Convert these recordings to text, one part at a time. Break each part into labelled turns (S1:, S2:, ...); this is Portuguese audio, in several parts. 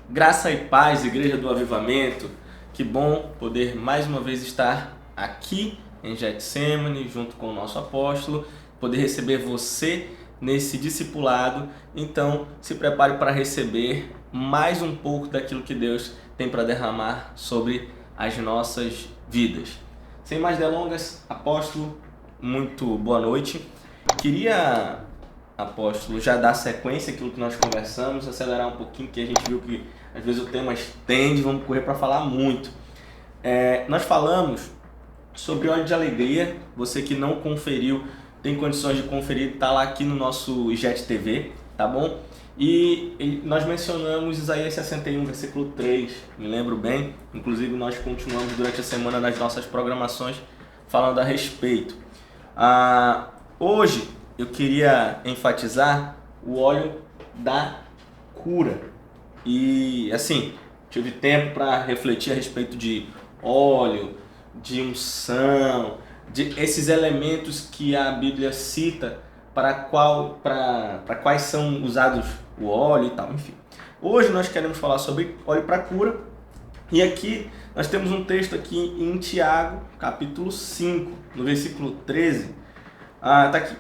S1: Graça e paz, Igreja do Avivamento. Que bom poder mais uma vez estar aqui em Getsemane, junto com o nosso apóstolo, poder receber você nesse discipulado. Então, se prepare para receber mais um pouco daquilo que Deus tem para derramar sobre as nossas vidas. Sem mais delongas, apóstolo, muito boa noite. Queria, apóstolo, já dar sequência àquilo que nós conversamos, acelerar um pouquinho, que a gente viu que às vezes o tema estende, vamos correr para falar muito. Nós falamos sobre óleo de alegria. Você que não conferiu, tem condições de conferir, está lá aqui no nosso Jet TV, tá bom? E nós mencionamos Isaías 61, versículo 3, me lembro bem. Inclusive nós continuamos durante a semana nas nossas programações falando a respeito. Hoje eu queria enfatizar o óleo da cura. E assim, tive tempo para refletir a respeito de óleo, de unção, de esses elementos que a Bíblia cita para quais são usados o óleo e tal, enfim. Hoje nós queremos falar sobre óleo para cura. E aqui nós temos um texto aqui em Tiago, capítulo 5, no versículo 13. Tá aqui.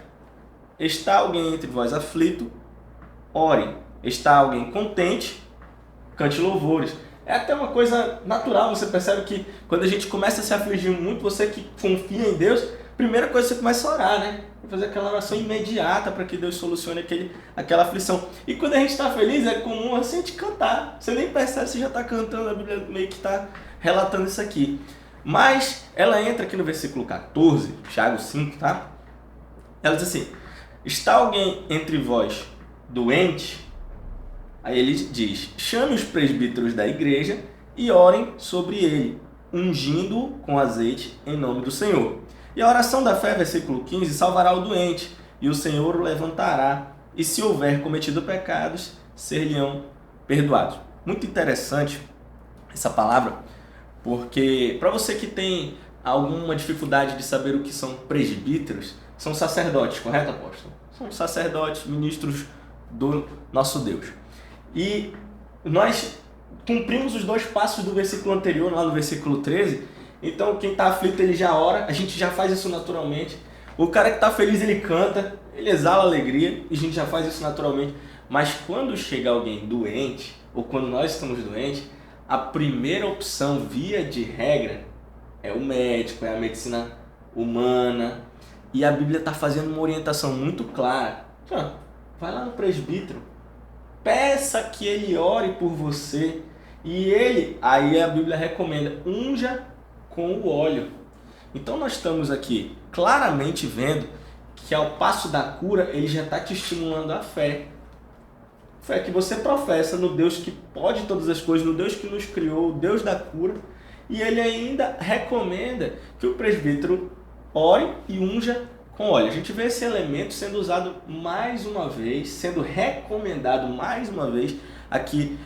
S1: Está alguém entre vós aflito? Ore. Está alguém contente? Cante louvores. É até uma coisa natural, você percebe que quando a gente começa a se afligir muito, você que confia em Deus, primeira coisa você começa a orar, né? Fazer aquela oração imediata para que Deus solucione aquela aflição. E quando a gente está feliz, é comum assim a gente cantar. Você nem percebe, você já está cantando, a Bíblia meio que está relatando isso aqui. Mas ela entra aqui no versículo 14, Tiago 5, tá? Ela diz assim: está alguém entre vós doente? Aí ele diz: chame os presbíteros da igreja e orem sobre ele, ungindo-o com azeite em nome do Senhor. E a oração da fé, versículo 15, salvará o doente, e o Senhor o levantará, e se houver cometido pecados, ser-lhe-ão perdoados. Muito interessante essa palavra, porque para você que tem alguma dificuldade de saber o que são presbíteros, são sacerdotes, correto, apóstolo? São sacerdotes, ministros do nosso Deus. E nós cumprimos os dois passos do versículo anterior, lá no versículo 13. Então quem está aflito ele já ora, a gente já faz isso naturalmente. O cara que está feliz ele canta, ele exala alegria e a gente já faz isso naturalmente. Mas quando chega alguém doente, ou quando nós estamos doentes, a primeira opção, via de regra, é o médico, é a medicina humana. E a Bíblia está fazendo uma orientação muito clara. Vai lá no presbítero, peça que ele ore por você. E aí a Bíblia recomenda, unja com o óleo. Então nós estamos aqui claramente vendo que ao passo da cura, ele já está te estimulando a fé. Fé que você professa no Deus que pode todas as coisas, no Deus que nos criou, o Deus da cura. E ele ainda recomenda que o presbítero ore e unja com óleo. A gente vê esse elemento sendo usado mais uma vez, sendo recomendado mais uma vez aqui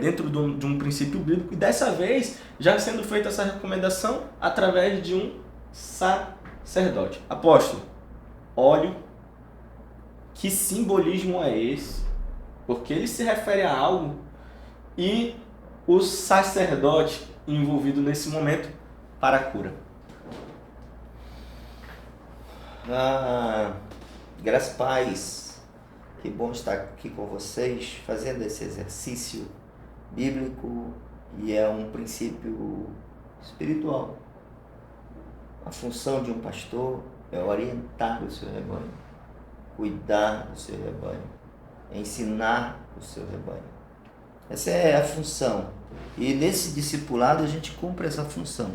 S1: dentro de um princípio bíblico, e dessa vez já sendo feita essa recomendação através de um sacerdote. Apóstolo, óleo, que simbolismo é esse? Porque ele se refere a algo e o sacerdote envolvido nesse momento para a cura.
S2: Graças, paz, que bom estar aqui com vocês, fazendo esse exercício bíblico, e é um princípio espiritual. A função de um pastor é orientar o seu rebanho, cuidar do seu rebanho, ensinar o seu rebanho. Essa é a função, e nesse discipulado a gente cumpre essa função.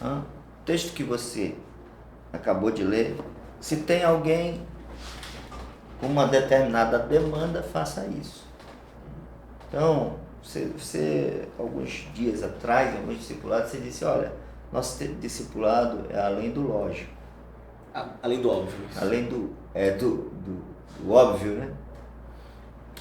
S2: O texto que você acabou de ler, se tem alguém com uma determinada demanda, faça isso. Então, você alguns dias atrás, em alguns discipulados, você disse: olha, nosso discipulado é além do lógico.
S1: Além do óbvio.
S2: Além do óbvio, né?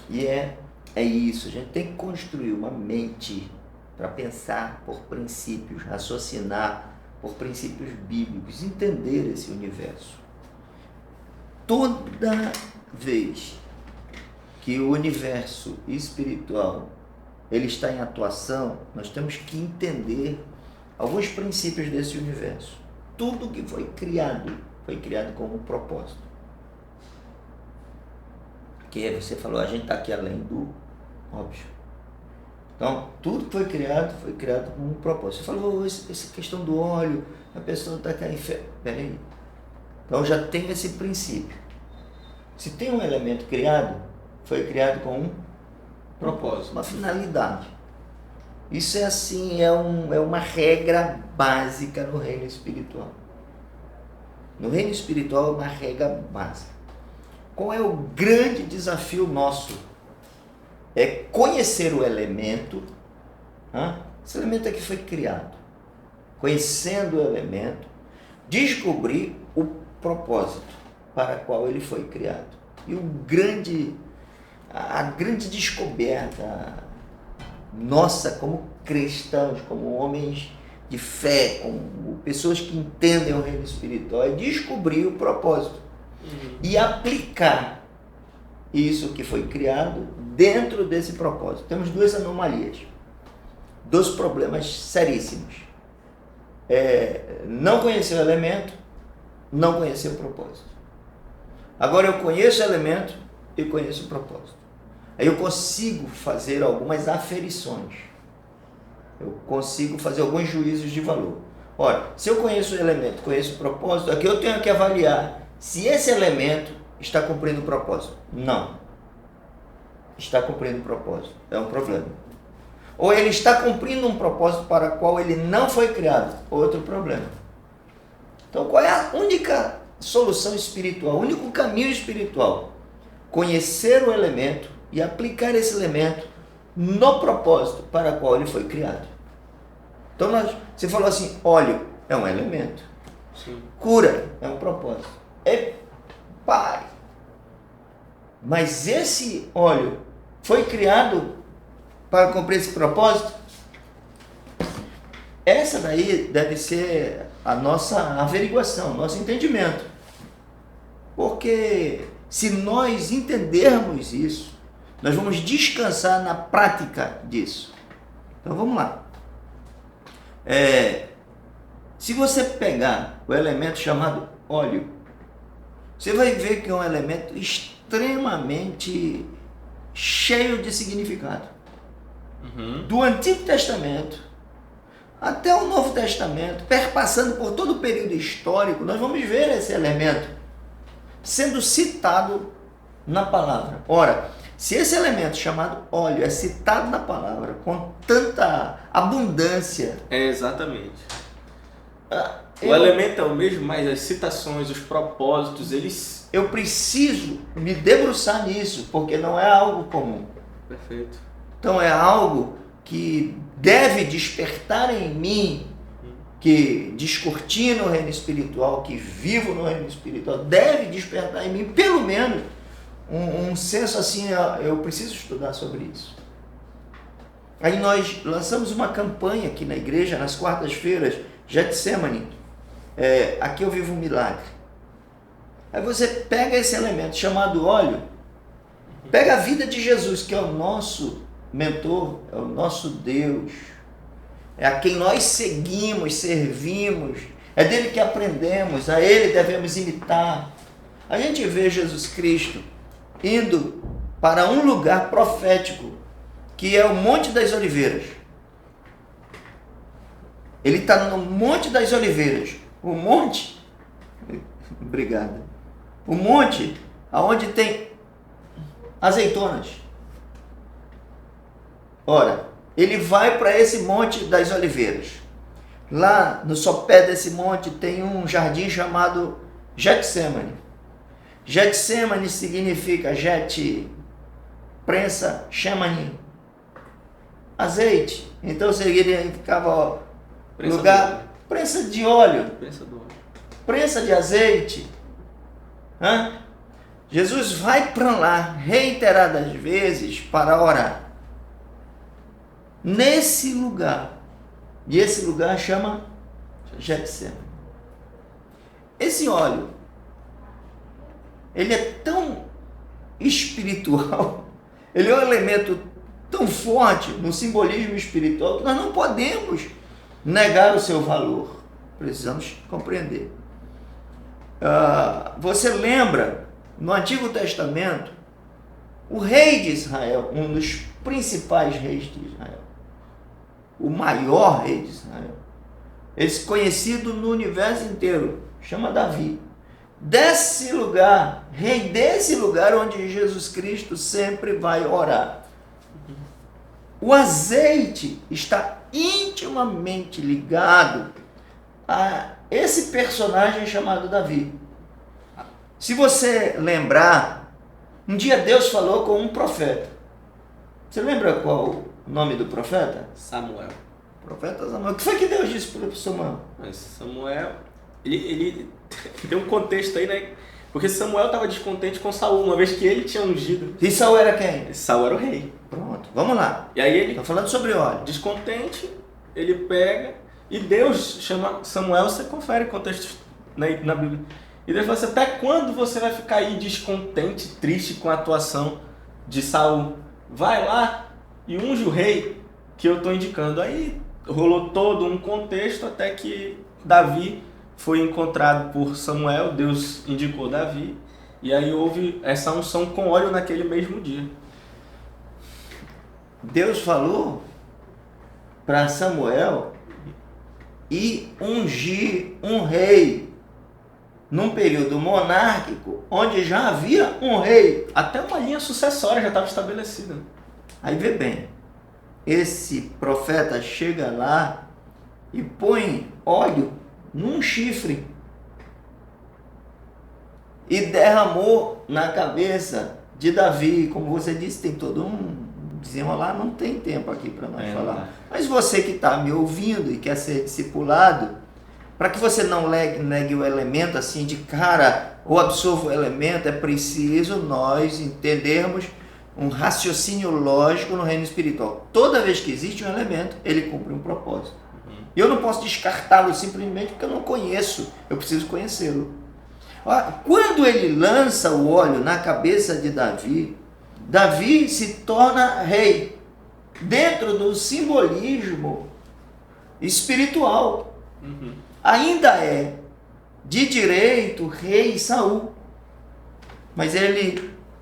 S2: E é isso, a gente tem que construir uma mente para pensar por princípios, raciocinar por princípios bíblicos, entender esse universo. Toda vez que o universo espiritual ele está em atuação, nós temos que entender alguns princípios desse universo. Tudo que foi criado com um propósito. Que você falou, a gente está aqui além do óbvio. Então, tudo que foi criado com um propósito. Você falou, essa questão do óleo, a pessoa está caindo em fé. Peraí. Então, já tem esse princípio. Se tem um elemento criado, foi criado com um propósito, uma finalidade. Isso é assim, é uma regra básica no reino espiritual. No reino espiritual é uma regra básica. Qual é o grande desafio nosso? É conhecer o elemento. Esse elemento aqui foi criado. Conhecendo o elemento, descobrir o propósito para qual ele foi criado. E a grande descoberta nossa como cristãos, como homens de fé, como pessoas que entendem o reino espiritual, é descobrir o propósito e aplicar isso que foi criado dentro desse propósito. Temos duas anomalias, dois problemas seríssimos. Não conhecer o elemento, não conhecer o propósito. Agora eu conheço o elemento e conheço o propósito. Aí eu consigo fazer algumas aferições. Eu consigo fazer alguns juízos de valor. Ora, se eu conheço o elemento, conheço o propósito, aqui eu tenho que avaliar se esse elemento está cumprindo o propósito. Não. Está cumprindo o propósito. É um problema. Ou ele está cumprindo um propósito para o qual ele não foi criado. Outro problema. Então, qual é a única solução espiritual, o único caminho espiritual? Conhecer o elemento e aplicar esse elemento no propósito para o qual ele foi criado. Então, você falou assim, óleo é um elemento.
S1: Sim.
S2: Cura é um propósito. Pare. Mas esse óleo foi criado para cumprir esse propósito? Essa daí deve ser a nossa averiguação, nosso entendimento. Porque se nós entendermos isso, nós vamos descansar na prática disso. Então vamos lá. Se você pegar o elemento chamado óleo, você vai ver que é um elemento extremamente cheio de significado. Do Antigo Testamento até o Novo Testamento, perpassando por todo o período histórico, nós vamos ver esse elemento sendo citado na palavra. Ora, se esse elemento chamado óleo é citado na palavra com tanta abundância...
S1: Exatamente. O elemento é o mesmo, mas as citações, os propósitos, eles...
S2: Eu preciso me debruçar nisso, porque não é algo comum.
S1: Perfeito.
S2: Então é algo que deve despertar em mim, que descortino o reino espiritual, que vivo no reino espiritual, deve despertar em mim pelo menos um senso assim, eu preciso estudar sobre isso. Aí nós lançamos uma campanha aqui na igreja, nas quartas-feiras, Getsemane, aqui eu vivo um milagre. Aí você pega esse elemento chamado óleo, pega a vida de Jesus, que é o nosso mentor, é o nosso Deus, é a quem nós seguimos, servimos, é dele que aprendemos, a ele devemos imitar. A gente vê Jesus Cristo indo para um lugar profético, que é o Monte das Oliveiras. Ele está no Monte das Oliveiras. O monte, obrigado, o monte onde tem azeitonas. Ora, ele vai para esse Monte das Oliveiras. Lá no sopé desse monte tem um jardim chamado Getsemane. Getsemane significa prensa, Shemani, azeite. Então significava lugar, prensa de óleo, prensa de azeite. Jesus vai para lá reiteradas vezes para orar. Nesse lugar. E esse lugar chama Getsemane. Esse óleo, ele é tão espiritual, ele é um elemento tão forte no simbolismo espiritual que nós não podemos negar o seu valor. Precisamos compreender. Você lembra, no Antigo Testamento, o rei de Israel, um dos principais reis de Israel, o maior rei de Israel, esse conhecido no universo inteiro, chama Davi. Desse lugar, rei desse lugar onde Jesus Cristo sempre vai orar. O azeite está intimamente ligado a esse personagem chamado Davi. Se você lembrar, um dia Deus falou com um profeta. Você lembra qual o nome do profeta?
S1: Samuel.
S2: Profeta Samuel. O que foi que Deus disse para Samuel?
S1: Mas Samuel, ele tem um contexto aí, né? Porque Samuel estava descontente com Saul, uma vez que ele tinha ungido.
S2: E Saul era quem?
S1: Saul era o rei.
S2: Pronto, vamos lá.
S1: E aí ele,
S2: Estou falando sobre óleo.
S1: descontente, ele pega e Deus chama Samuel, você confere contextos na Bíblia. E Deus fala assim, até quando você vai ficar aí descontente, triste com a atuação de Saul? Vai lá e unge o rei que eu estou indicando. Aí rolou todo um contexto até que Davi foi encontrado por Samuel, Deus indicou Davi, e aí houve essa unção com óleo naquele mesmo dia.
S2: Deus falou para Samuel ir ungir um rei num período monárquico onde já havia um rei.
S1: Até uma linha sucessória já estava estabelecida.
S2: Aí vê bem, esse profeta chega lá e põe óleo num chifre e derramou na cabeça de Davi. Como você disse, tem todo um desenrolar, não tem tempo aqui para nós falar. Mas você que está me ouvindo e quer ser discipulado, para que você não negue o elemento assim de cara ou absorva o elemento, é preciso nós entendermos um raciocínio lógico no reino espiritual. Toda vez que existe um elemento, ele cumpre um propósito. E eu não posso descartá-lo simplesmente porque eu não conheço, eu preciso conhecê-lo. Quando ele lança o óleo na cabeça de Davi, Davi se torna rei, dentro do simbolismo espiritual. Ainda é de direito rei Saul, mas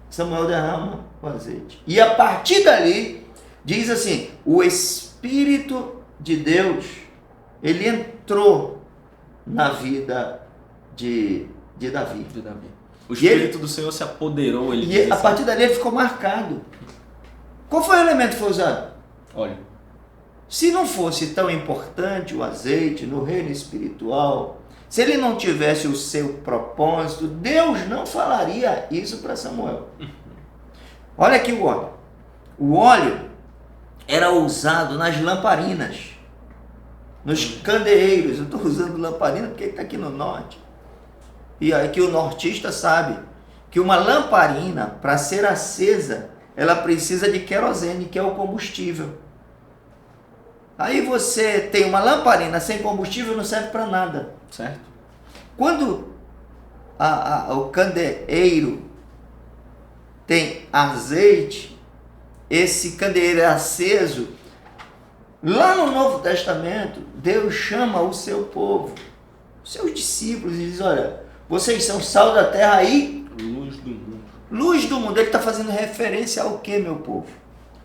S2: Samuel derrama o azeite. E a partir dali, diz assim, o Espírito de Deus, ele entrou na vida de Davi.
S1: O Espírito do Senhor se apoderou.
S2: A partir dali ele ficou marcado. Qual foi o elemento que foi usado?
S1: Óleo.
S2: Se não fosse tão importante o azeite no reino espiritual, se ele não tivesse o seu propósito, Deus não falaria isso para Samuel. Olha aqui o óleo. O óleo era usado nas lamparinas, nos candeeiros. Eu estou usando lamparina porque está aqui no norte. E aqui o nortista sabe que uma lamparina, para ser acesa, ela precisa de querosene, que é o combustível. Aí você tem uma lamparina sem combustível, não serve para nada.
S1: Certo.
S2: Quando o candeeiro tem azeite, esse candeeiro é aceso. Lá no Novo Testamento, Deus chama o seu povo, seus discípulos, e diz, olha, vocês são sal da terra e
S1: luz do mundo.
S2: Luz do mundo. Ele está fazendo referência ao que, meu povo?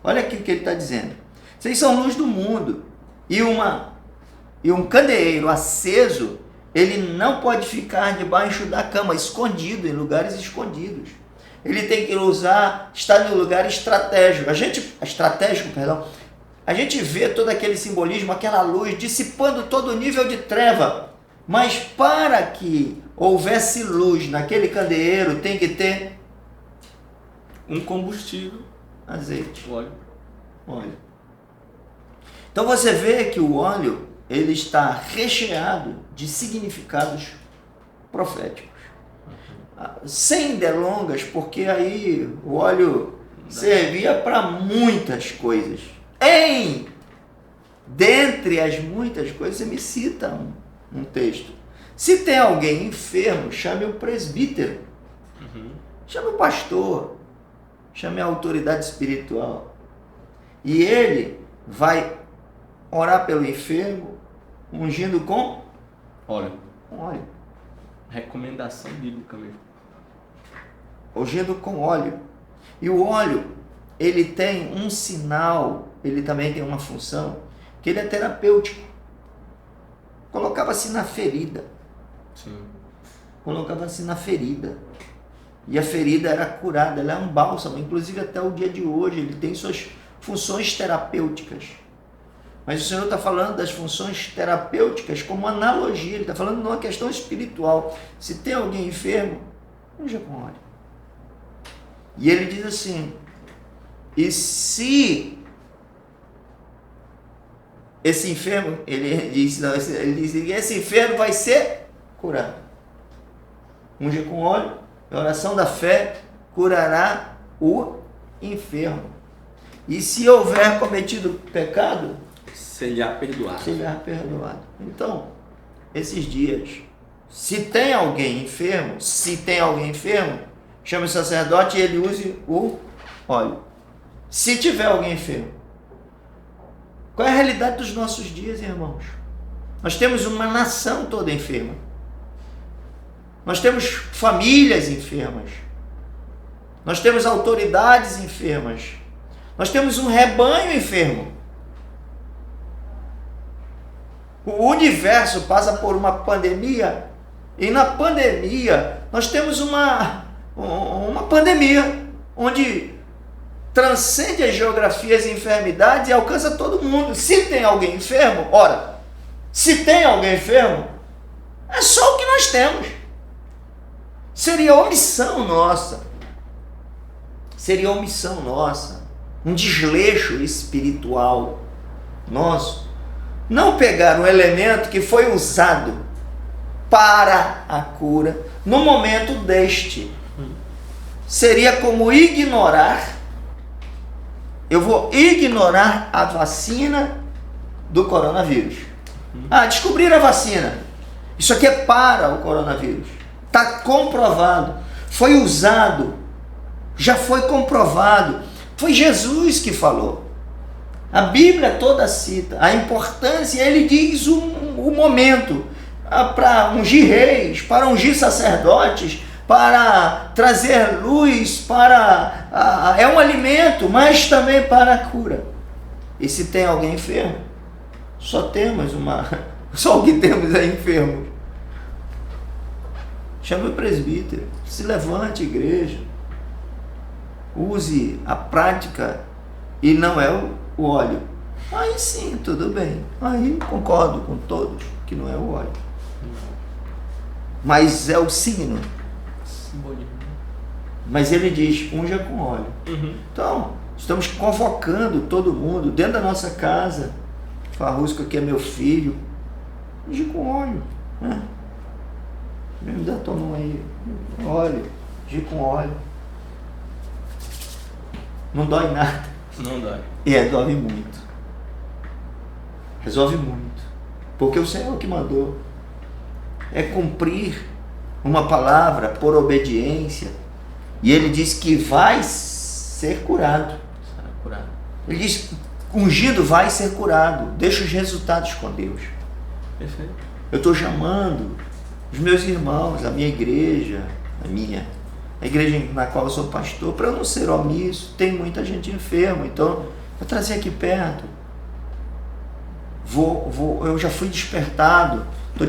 S2: Olha aqui o que ele está dizendo. Vocês são luz do mundo. E um candeeiro aceso, ele não pode ficar debaixo da cama, escondido, em lugares escondidos. Ele tem que estar no lugar estratégico. A gente vê todo aquele simbolismo, aquela luz dissipando todo o nível de treva. Mas para que houvesse luz naquele candeeiro, tem que ter
S1: um combustível,
S2: azeite,
S1: óleo.
S2: Então você vê que o óleo, ele está recheado de significados proféticos. Sem delongas, porque aí o óleo servia para muitas coisas. Dentre as muitas coisas, você me cita um texto. Se tem alguém enfermo, chame o presbítero, chame o pastor, chame a autoridade espiritual. E ele vai orar pelo enfermo, ungindo com
S1: Olha,
S2: óleo.
S1: recomendação bíblica mesmo.
S2: Ungindo com óleo. E o óleo, ele tem um sinal, ele também tem uma função, que ele é terapêutico. Colocava-se na ferida.
S1: Sim.
S2: Colocava-se na ferida. E a ferida era curada, ela é um bálsamo. Inclusive até o dia de hoje, ele tem suas funções terapêuticas. Mas o Senhor está falando das funções terapêuticas como analogia. Ele está falando numa questão espiritual. Se tem alguém enfermo, unja com óleo. E ele diz assim, e se esse enfermo, ele diz, esse enfermo vai ser curado. Unja com óleo, a oração da fé curará o enfermo. E se houver cometido pecado,
S1: Será perdoado.
S2: será perdoado. Então, esses dias, se tem alguém enfermo, chame o sacerdote e ele use o óleo. Se tiver alguém enfermo, qual é a realidade dos nossos dias, irmãos? Nós temos uma nação toda enferma. Nós temos famílias enfermas. Nós temos autoridades enfermas. Nós temos um rebanho enfermo. O universo passa por uma pandemia e na pandemia nós temos uma pandemia onde transcende as geografias e enfermidades e alcança todo mundo. Se tem alguém enfermo, ora, se tem alguém enfermo, é só o que nós temos. Seria omissão nossa, um desleixo espiritual nosso, não pegar um elemento que foi usado para a cura no momento deste. Seria como ignorar, eu vou ignorar a vacina do coronavírus. Descobriram a vacina. Isso aqui é para o coronavírus. Está comprovado. Foi usado. Já foi comprovado. Foi Jesus que falou. A Bíblia toda cita a importância, ele diz o momento para ungir reis, para ungir sacerdotes, para trazer luz, é um alimento, mas também para a cura. E se tem alguém enfermo, só o que temos é enfermo. Chame o presbítero, se levante, igreja, use a prática e não é o óleo. Aí sim, tudo bem. Aí concordo com todos que não é o óleo. Mas é o signo. Mas ele diz, unja com óleo. Então, estamos convocando todo mundo dentro da nossa casa. Farrusco aqui é meu filho. Unja com óleo. Né? Me dá tua mão aí. Óleo. Unja com óleo. Não dói nada.
S1: Não dói.
S2: E resolve muito. Resolve muito. Porque o Senhor que mandou. É cumprir uma palavra por obediência. E ele diz que vai ser curado.
S1: Será curado.
S2: Ele diz, ungido vai ser curado. Deixa os resultados com Deus.
S1: Perfeito.
S2: Eu estou chamando os meus irmãos, a minha igreja, a igreja na qual eu sou pastor, para eu não ser omisso. Tem muita gente enferma, então vou trazer aqui perto. Eu já fui despertado. Estou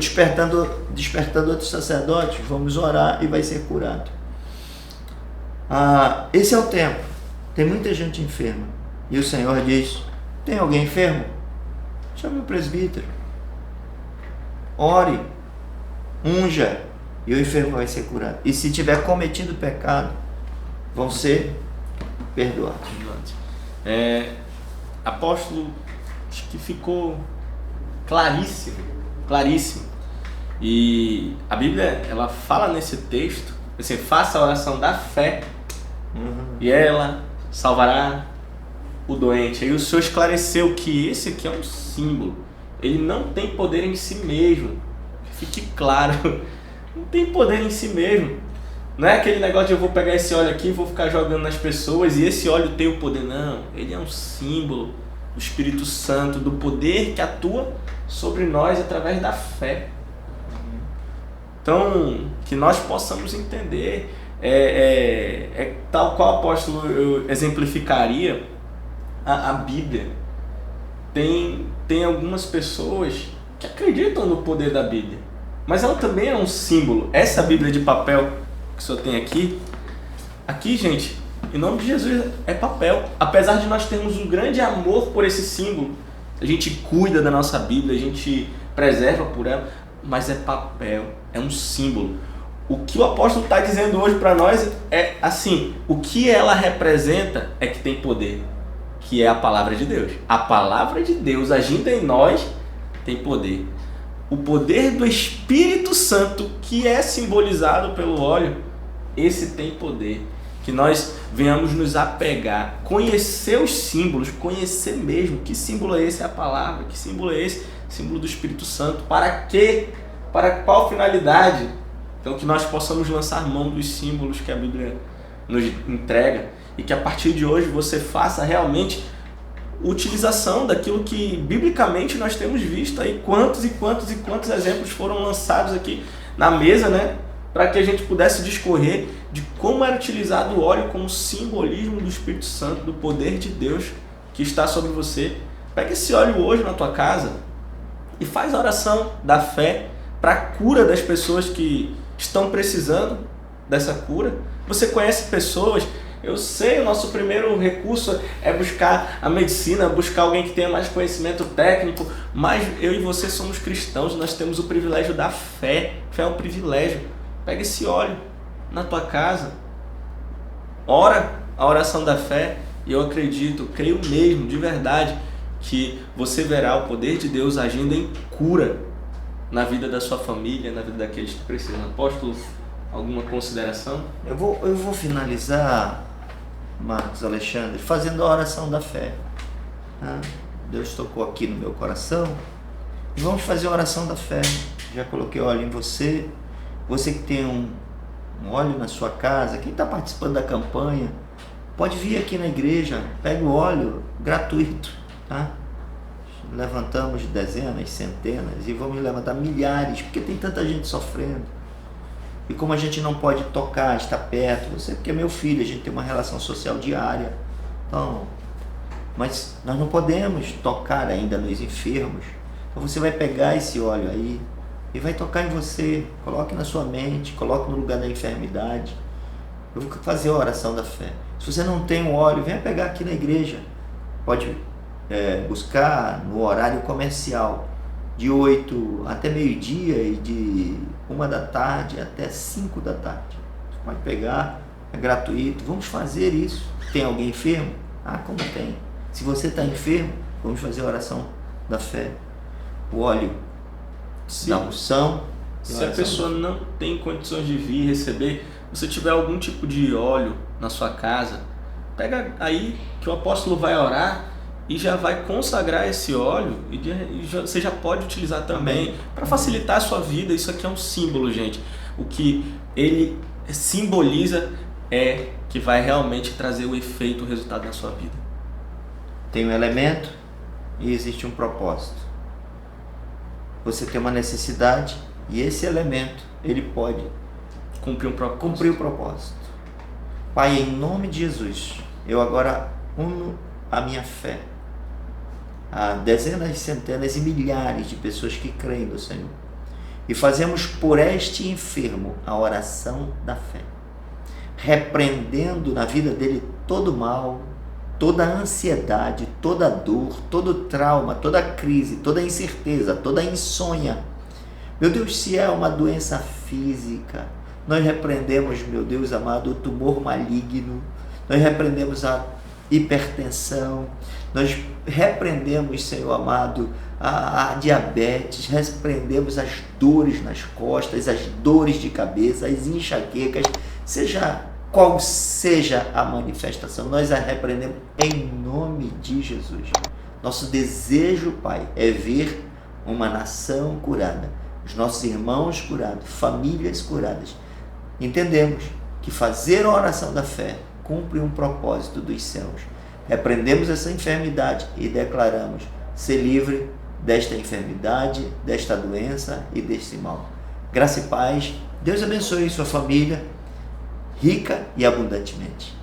S2: despertando outros sacerdotes. Vamos orar e vai ser curado. Esse é o tempo. Tem muita gente enferma. E o Senhor diz, tem alguém enfermo? Chame o presbítero. Ore. Unja. E o enfermo vai ser curado. E se tiver cometido pecado, vão ser perdoados.
S1: Apóstolo, acho que ficou claríssimo. E a Bíblia, ela fala nesse texto, assim, faça a oração da fé, e ela salvará o doente. Aí o Senhor esclareceu que esse aqui é um símbolo, ele não tem poder em si mesmo, que fique claro, não tem poder em si mesmo, Não é aquele negócio de eu vou pegar esse óleo aqui e vou ficar jogando nas pessoas e esse óleo tem o poder. Não, ele é um símbolo do Espírito Santo, do poder que atua sobre nós através da fé. Então, que nós possamos entender, tal qual o apóstolo eu exemplificaria a Bíblia. Tem algumas pessoas que acreditam no poder da Bíblia, mas ela também é um símbolo. Essa Bíblia de papel que o senhor tem aqui, gente, em nome de Jesus, é papel. Apesar de nós termos um grande amor por esse símbolo, a gente cuida da nossa Bíblia, a gente preserva por ela, mas é papel, é um símbolo. O que o apóstolo está dizendo hoje para nós é assim, o que ela representa é que tem poder, que é a palavra de Deus. A palavra de Deus agindo em nós tem poder. O poder do Espírito Santo, que é simbolizado pelo óleo, esse tem poder. Que nós venhamos nos apegar, conhecer os símbolos, conhecer mesmo que símbolo é esse, é a palavra, que símbolo é esse, símbolo do Espírito Santo, para quê? Para qual finalidade? Então que nós possamos lançar mão dos símbolos que a Bíblia nos entrega e que a partir de hoje você faça realmente utilização daquilo que biblicamente nós temos visto aí, quantos exemplos foram lançados aqui na mesa, né? Para que a gente pudesse discorrer de como era utilizado o óleo como simbolismo do Espírito Santo, do poder de Deus que está sobre você. Pega esse óleo hoje na tua casa e faz a oração da fé para a cura das pessoas que estão precisando dessa cura. Você conhece pessoas, eu sei, o nosso primeiro recurso é buscar a medicina, buscar alguém que tenha mais conhecimento técnico, mas eu e você somos cristãos, nós temos o privilégio da fé. Fé é um privilégio. Pega esse óleo na tua casa, ora a oração da fé e eu acredito, creio mesmo, de verdade, que você verá o poder de Deus agindo em cura na vida da sua família, na vida daqueles que precisam. Apóstolo, alguma consideração?
S2: Eu vou finalizar, Marcos Alexandre, fazendo a oração da fé. Deus tocou aqui no meu coração e vamos fazer a oração da fé. Já coloquei óleo em você. Você que tem um óleo na sua casa, quem está participando da campanha, pode vir aqui na igreja, pega o óleo gratuito, tá? Levantamos dezenas, centenas e vamos levantar milhares, porque tem tanta gente sofrendo. E como a gente não pode tocar, estar perto, você porque é meu filho, a gente tem uma relação social diária, então, mas nós não podemos tocar ainda nos enfermos. Então você vai pegar esse óleo aí e vai tocar em você, coloque na sua mente, coloque no lugar da enfermidade. Eu vou fazer a oração da fé. Se você não tem um óleo, venha pegar aqui na igreja. Pode buscar no horário comercial, de 8 até meio-dia e de 1 da tarde até 5 da tarde. Você pode pegar, é gratuito. Vamos fazer isso. Tem alguém enfermo? Como tem. Se você está enfermo, vamos fazer a oração da fé. O óleo da unção.
S1: Se a pessoa não tem condições de vir receber, se tiver algum tipo de óleo na sua casa, pega aí que o apóstolo vai orar e já vai consagrar esse óleo e você já pode utilizar também para facilitar a sua vida. Isso aqui é um símbolo, gente. O que ele simboliza é que vai realmente trazer o efeito, o resultado na sua vida.
S2: Tem um elemento e existe um propósito. Você tem uma necessidade e esse elemento, ele pode cumprir o propósito. Pai, em nome de Jesus, eu agora uno a minha fé a dezenas, centenas e milhares de pessoas que creem no Senhor e fazemos por este enfermo a oração da fé, repreendendo na vida dele todo mal, toda ansiedade, toda dor, todo trauma, toda crise, toda incerteza, toda insônia. Meu Deus, se é uma doença física, nós repreendemos, meu Deus amado, o tumor maligno, nós repreendemos a hipertensão, nós repreendemos, Senhor amado, a diabetes, repreendemos as dores nas costas, as dores de cabeça, as enxaquecas, seja qual seja a manifestação, nós a repreendemos em nome de Jesus. Nosso desejo, Pai, é ver uma nação curada, os nossos irmãos curados, famílias curadas. Entendemos que fazer a oração da fé cumpre um propósito dos céus. Repreendemos essa enfermidade e declaramos ser livre desta enfermidade, desta doença e deste mal. Graça e paz. Deus abençoe sua família rica e abundantemente.